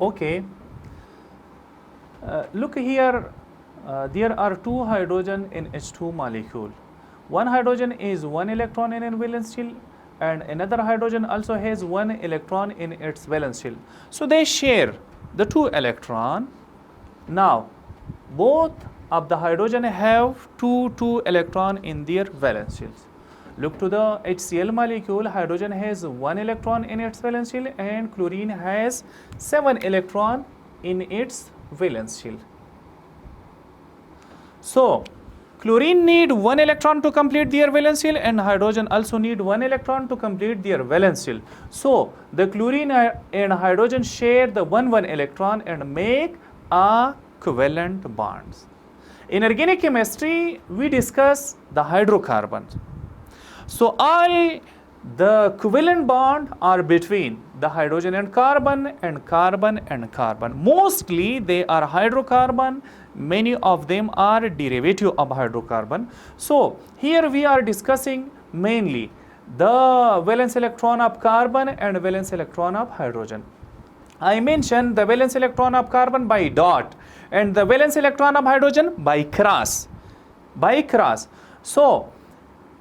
Okay, look here, there are two hydrogen in H2 molecule. One hydrogen is one electron in valence shell, and another hydrogen also has one electron in its valence shell. So they share the two electron. Now both of the hydrogen have two electron in their valence shells. Look to the HCl molecule, hydrogen has one electron in its valence shell and chlorine has 7 electron in its valence shell. So chlorine need one electron to complete their valence shell and hydrogen also need one electron to complete their valence shell. So the chlorine and hydrogen share the one electron and make a covalent bonds. In organic chemistry, we discuss the hydrocarbons. So all the covalent bond are between the hydrogen and carbon and carbon and carbon. Mostly they are hydrocarbon, many of them are derivative of hydrocarbon. So here we are discussing mainly the valence electron of carbon and valence electron of hydrogen. I mentioned the valence electron of carbon by dot and the valence electron of hydrogen by cross. So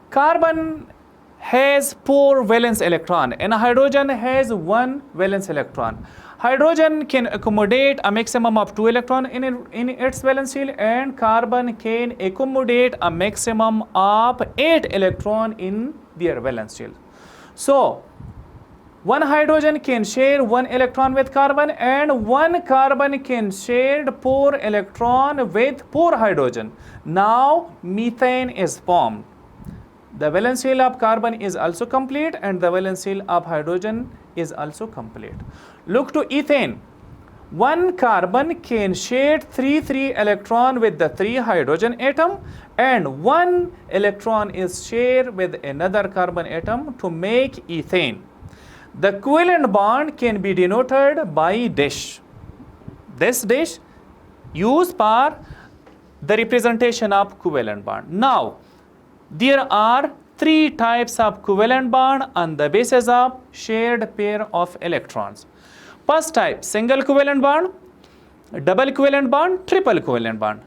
carbon has 4 valence electron and hydrogen has 1 valence electron. Hydrogen can accommodate a maximum of 2 electron in its valence shell and carbon can accommodate a maximum of 8 electron in their valence shell. So one hydrogen can share 1 electron with carbon and one carbon can share 4 electron with 4 hydrogen. Now methane is formed. The valence shell of carbon is also complete and the valence shell of hydrogen is also complete. Look to ethane. One carbon can share 3 electron with the 3 hydrogen atom and 1 electron is shared with another carbon atom to make ethane. The covalent bond can be denoted by dash. This dash used for the representation of covalent bond. Now there are 3 types of covalent bond on the basis of shared pair of electrons. First type, single covalent bond, double covalent bond, triple covalent bond.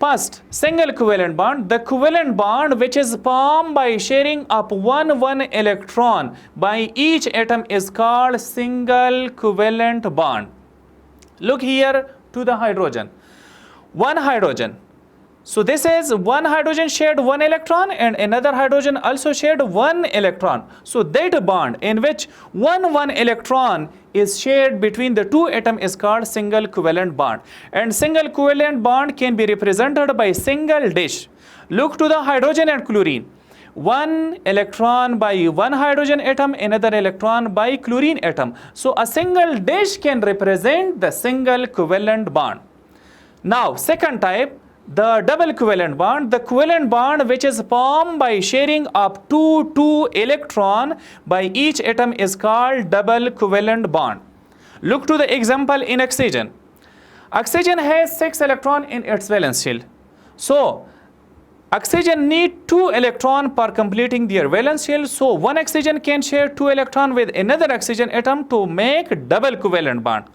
First, single covalent bond, the covalent bond which is formed by sharing of one electron by each atom is called single covalent bond. Look here to the hydrogen. One hydrogen. So this is one hydrogen shared 1 electron and another hydrogen also shared 1 electron. So that bond in which one electron is shared between the 2 atoms is called single covalent bond. And single covalent bond can be represented by single dash. Look to the hydrogen and chlorine. 1 electron by 1 hydrogen atom, another electron by chlorine atom. So a single dash can represent the single covalent bond. Now second type, the double covalent bond, the covalent bond which is formed by sharing of two electron by each atom is called double covalent bond. Look to the example in oxygen. Oxygen has 6 electron in its valence shell. So oxygen need 2 electron for completing their valence shell. So one oxygen can share 2 electron with another oxygen atom to make double covalent bond.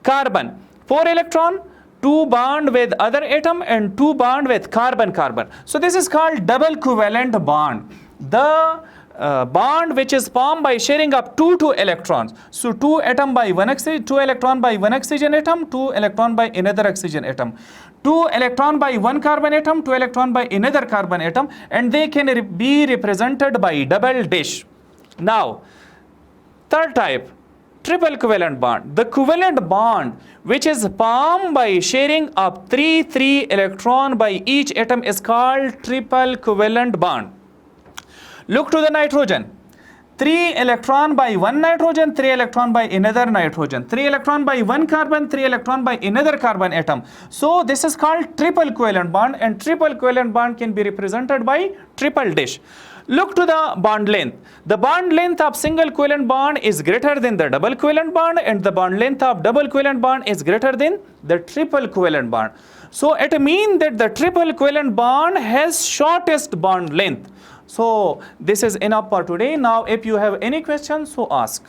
Carbon, 4 electron, 2 bond with other atom and 2 bond with carbon. So this is called double covalent bond. The bond which is formed by sharing of two electrons. So 2 atom by 1 oxygen, 2 electron by 1 oxygen atom, 2 electron by another oxygen atom, 2 electron by 1 carbon atom, 2 electron by another carbon atom, and they can be represented by double dash. Now third type, triple covalent bond. The covalent bond which is formed by sharing of 3 electron by each atom is called triple covalent bond. Look to the nitrogen. 3 electron by 1 nitrogen, 3 electron by another nitrogen, 3 electron by 1 carbon, 3 electron by another carbon atom. So this is called triple covalent bond and triple covalent bond can be represented by triple dash. Look to the bond length. The bond length of single covalent bond is greater than the double covalent bond and the bond length of double covalent bond is greater than the triple covalent bond. So it means that the triple covalent bond has shortest bond length. So this is enough for today. Now if you have any questions, so ask.